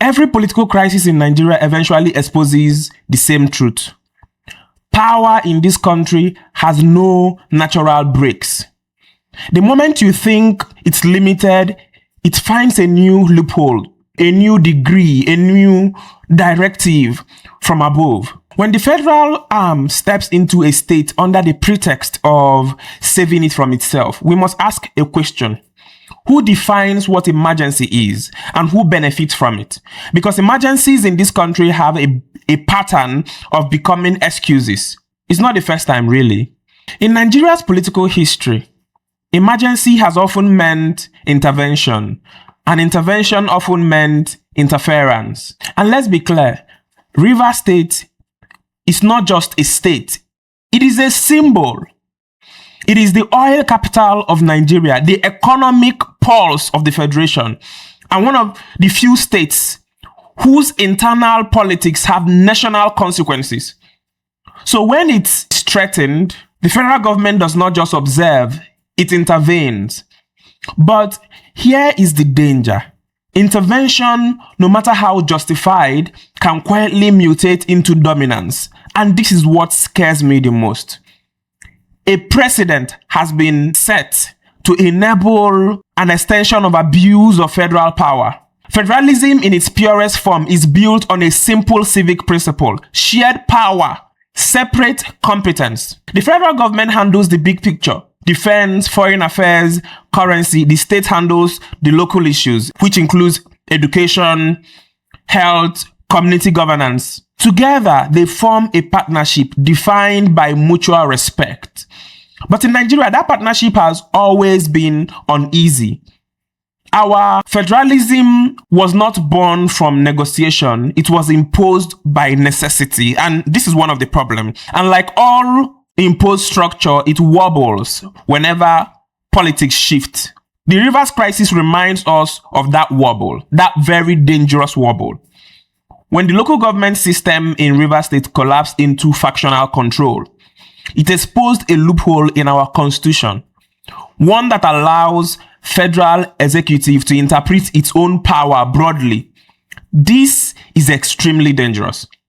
Every political crisis in Nigeria eventually exposes the same truth. Power in this country has no natural brakes. The moment you think it's limited, it finds a new loophole, a new degree, a new directive from above. When the federal arm steps into a state under the pretext of saving it from itself, we must ask a question. Who defines what emergency is and who benefits from it? Because emergencies in this country have a pattern of becoming excuses. It's not the first time, really. In Nigeria's political history, emergency has often meant intervention, and intervention often meant interference. And let's be clear, Rivers State is not just a state, it is a symbol. It is the oil capital of Nigeria, the economic pulse of the Federation, and one of the few states whose internal politics have national consequences. So when it's threatened, the federal government does not just observe, it intervenes. But here is the danger. Intervention, no matter how justified, can quietly mutate into dominance. And this is what scares me the most. A precedent has been set to enable an extension of abuse of federal power. Federalism in its purest form is built on a simple civic principle: shared power, separate competence. The federal government handles the big picture: defense, foreign affairs, currency. The state handles the local issues, which includes education, health, community governance. Together, they form a partnership defined by mutual respect. But in Nigeria, that partnership has always been uneasy. Our federalism was not born from negotiation. It was imposed by necessity. And this is one of the problems. And like all imposed structure, it wobbles whenever politics shift. The Rivers crisis reminds us of that wobble, that very dangerous wobble. When the local government system in Rivers State collapsed into factional control, it exposed a loophole in our constitution, one that allows federal executive to interpret its own power broadly. This is extremely dangerous.